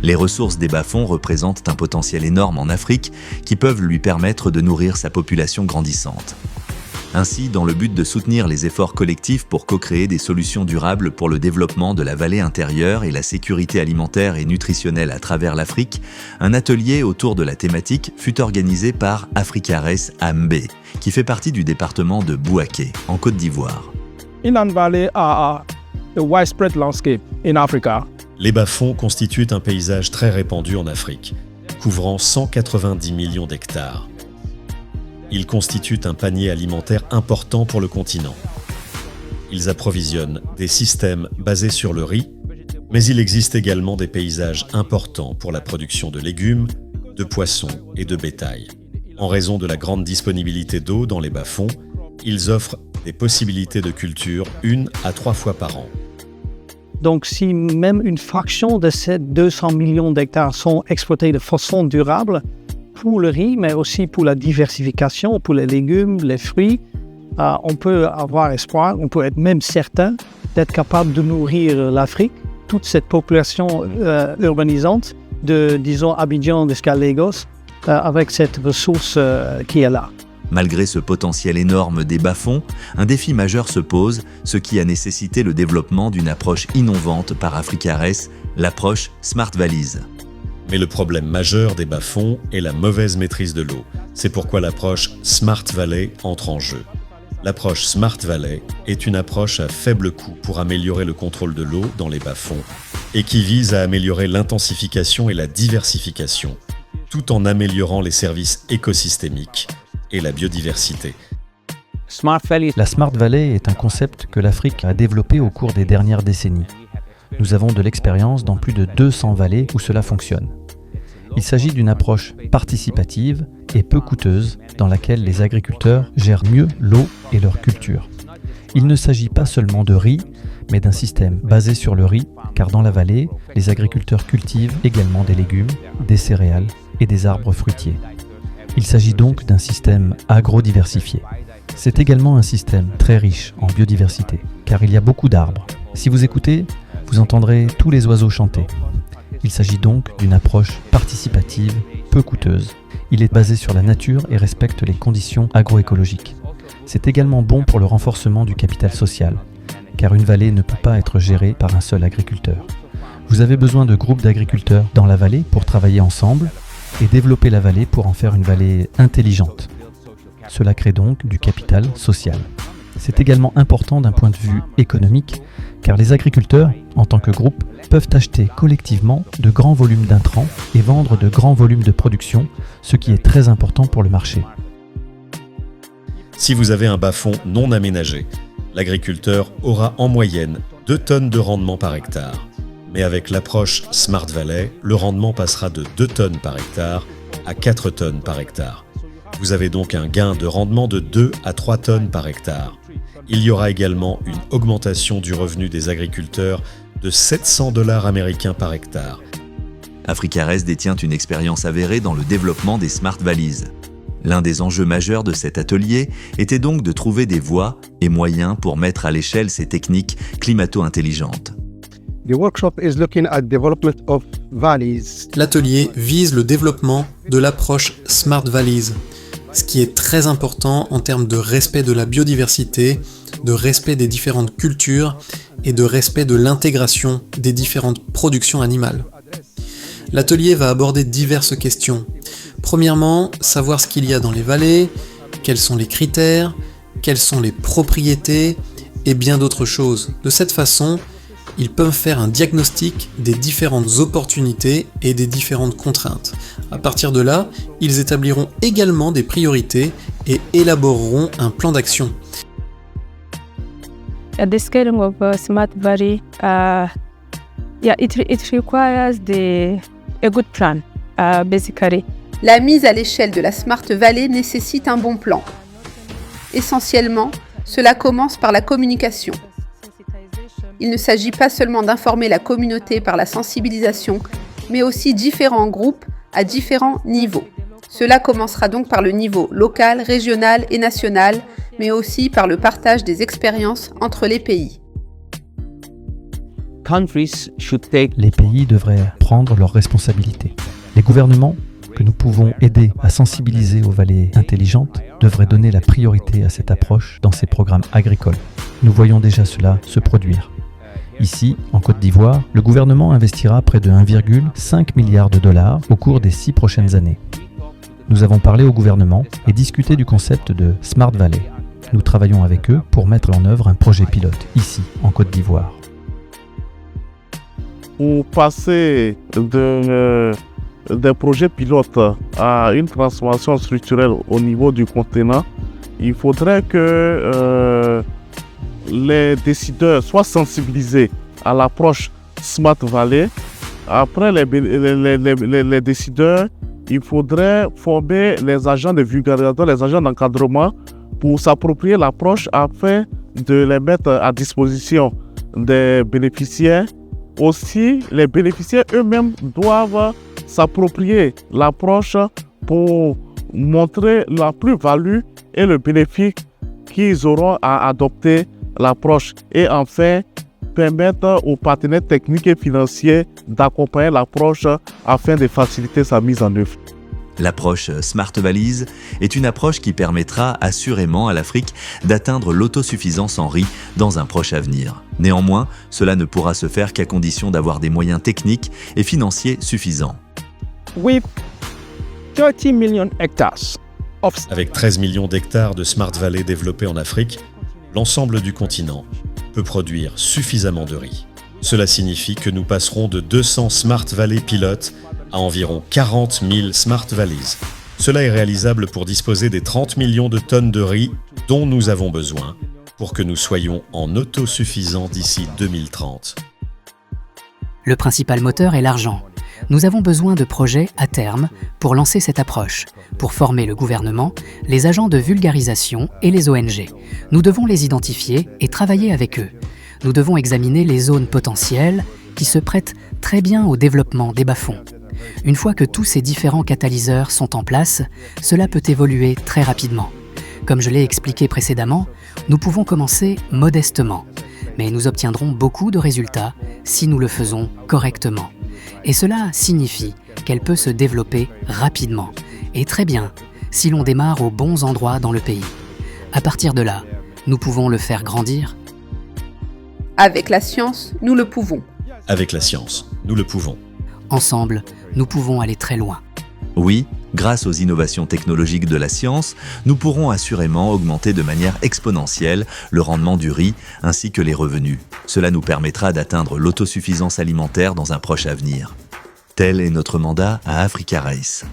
Les ressources des bas-fonds représentent un potentiel énorme en Afrique qui peuvent lui permettre de nourrir sa population grandissante. Ainsi, dans le but de soutenir les efforts collectifs pour co-créer des solutions durables pour le développement de la vallée intérieure et la sécurité alimentaire et nutritionnelle à travers l'Afrique, un atelier autour de la thématique fut organisé par Africares Ambé, qui fait partie du département de Bouaké, en Côte d'Ivoire. Inland Valley are a widespread landscape in Africa. Les bas-fonds constituent un paysage très répandu en Afrique, couvrant 190 millions d'hectares. Ils constituent un panier alimentaire important pour le continent. Ils approvisionnent des systèmes basés sur le riz, mais il existe également des paysages importants pour la production de légumes, de poissons et de bétail. En raison de la grande disponibilité d'eau dans les bas-fonds, ils offrent des possibilités de culture 1 à 3 fois par an. Donc, si même une fraction de ces 200 millions d'hectares sont exploités de façon durable, pour le riz, mais aussi pour la diversification, pour les légumes, les fruits, on peut avoir espoir, on peut être même certain d'être capable de nourrir l'Afrique, toute cette population urbanisante de, disons, Abidjan jusqu'à Lagos, avec cette ressource qui est là. Malgré ce potentiel énorme des bas-fonds, un défi majeur se pose, ce qui a nécessité le développement d'une approche innovante par Africares, l'approche Smart Valleys. Mais le problème majeur des bas-fonds est la mauvaise maîtrise de l'eau. C'est pourquoi l'approche Smart Valley entre en jeu. L'approche Smart Valley est une approche à faible coût pour améliorer le contrôle de l'eau dans les bas-fonds et qui vise à améliorer l'intensification et la diversification, tout en améliorant les services écosystémiques et la biodiversité. La Smart Valley est un concept que l'Afrique a développé au cours des dernières décennies. Nous avons de l'expérience dans plus de 200 vallées où cela fonctionne. Il s'agit d'une approche participative et peu coûteuse dans laquelle les agriculteurs gèrent mieux l'eau et leur culture. Il ne s'agit pas seulement de riz, mais d'un système basé sur le riz, car dans la vallée, les agriculteurs cultivent également des légumes, des céréales et des arbres fruitiers. Il s'agit donc d'un système agro-diversifié. C'est également un système très riche en biodiversité, car il y a beaucoup d'arbres. Si vous écoutez, vous entendrez tous les oiseaux chanter. Il s'agit donc d'une approche participative, peu coûteuse. Il est basé sur la nature et respecte les conditions agroécologiques. C'est également bon pour le renforcement du capital social, car une vallée ne peut pas être gérée par un seul agriculteur. Vous avez besoin de groupes d'agriculteurs dans la vallée pour travailler ensemble et développer la vallée pour en faire une vallée intelligente. Cela crée donc du capital social. C'est également important d'un point de vue économique, car les agriculteurs, en tant que groupe, peuvent acheter collectivement de grands volumes d'intrants et vendre de grands volumes de production, ce qui est très important pour le marché. Si vous avez un bas-fond non aménagé, l'agriculteur aura en moyenne 2 tonnes de rendement par hectare. Mais avec l'approche Smart Valley, le rendement passera de 2 tonnes par hectare à 4 tonnes par hectare. Vous avez donc un gain de rendement de 2 à 3 tonnes par hectare. Il y aura également une augmentation du revenu des agriculteurs de $700 américains par hectare. Africares détient une expérience avérée dans le développement des Smart Valleys. L'un des enjeux majeurs de cet atelier était donc de trouver des voies et moyens pour mettre à l'échelle ces techniques climato-intelligentes. L'atelier vise le développement de l'approche Smart Valleys, ce qui est très important en termes de respect de la biodiversité, de respect des différentes cultures et de respect de l'intégration des différentes productions animales. L'atelier va aborder diverses questions. Premièrement, savoir ce qu'il y a dans les vallées, quels sont les critères, quelles sont les propriétés et bien d'autres choses. De cette façon, ils peuvent faire un diagnostic des différentes opportunités et des différentes contraintes. À partir de là, ils établiront également des priorités et élaboreront un plan d'action. The scaling of Smart Valley, it requires a good plan, basically. La mise à l'échelle de la Smart Valley nécessite un bon plan. Essentiellement, cela commence par la communication. Il ne s'agit pas seulement d'informer la communauté par la sensibilisation, mais aussi différents groupes à différents niveaux. Cela commencera donc par le niveau local, régional et national, mais aussi par le partage des expériences entre les pays. Les pays devraient prendre leurs responsabilités. Les gouvernements, que nous pouvons aider à sensibiliser aux vallées intelligentes, devraient donner la priorité à cette approche dans ces programmes agricoles. Nous voyons déjà cela se produire. Ici, en Côte d'Ivoire, le gouvernement investira près de 1,5 milliard de dollars au cours des 6 prochaines années. Nous avons parlé au gouvernement et discuté du concept de Smart Valley. Nous travaillons avec eux pour mettre en œuvre un projet pilote, ici, en Côte d'Ivoire. Pour passer des projets pilotes à une transformation structurelle au niveau du continent, il faudrait que les décideurs soient sensibilisés à l'approche Smart Valley. Après les décideurs, il faudrait former les agents de vulgarisation, les agents d'encadrement pour s'approprier l'approche afin de les mettre à disposition des bénéficiaires. Aussi, les bénéficiaires eux-mêmes doivent s'approprier l'approche pour montrer la plus-value et le bénéfice qu'ils auront à adopter l'approche. Et enfin, permettre aux partenaires techniques et financiers d'accompagner l'approche afin de faciliter sa mise en œuvre. L'approche Smart Valleys est une approche qui permettra assurément à l'Afrique d'atteindre l'autosuffisance en riz dans un proche avenir. Néanmoins, cela ne pourra se faire qu'à condition d'avoir des moyens techniques et financiers suffisants. With 30 million hectares of Avec 13 millions d'hectares de Smart Valley développés en Afrique, l'ensemble du continent peut produire suffisamment de riz. Cela signifie que nous passerons de 200 Smart Valley pilotes à environ 40 000 Smart Valleys. Cela est réalisable pour disposer des 30 millions de tonnes de riz dont nous avons besoin pour que nous soyons en autosuffisants d'ici 2030. Le principal moteur est l'argent. Nous avons besoin de projets à terme pour lancer cette approche, pour former le gouvernement, les agents de vulgarisation et les ONG. Nous devons les identifier et travailler avec eux. Nous devons examiner les zones potentielles qui se prêtent très bien au développement des bas-fonds. Une fois que tous ces différents catalyseurs sont en place, cela peut évoluer très rapidement. Comme je l'ai expliqué précédemment, nous pouvons commencer modestement, mais nous obtiendrons beaucoup de résultats si nous le faisons correctement. Et cela signifie qu'elle peut se développer rapidement, et très bien, si l'on démarre aux bons endroits dans le pays. À partir de là, nous pouvons le faire grandir. Avec la science, nous le pouvons. Avec la science, nous le pouvons. Ensemble, nous pouvons aller très loin. Oui, grâce aux innovations technologiques de la science, nous pourrons assurément augmenter de manière exponentielle le rendement du riz ainsi que les revenus. Cela nous permettra d'atteindre l'autosuffisance alimentaire dans un proche avenir. Tel est notre mandat à Africa Race.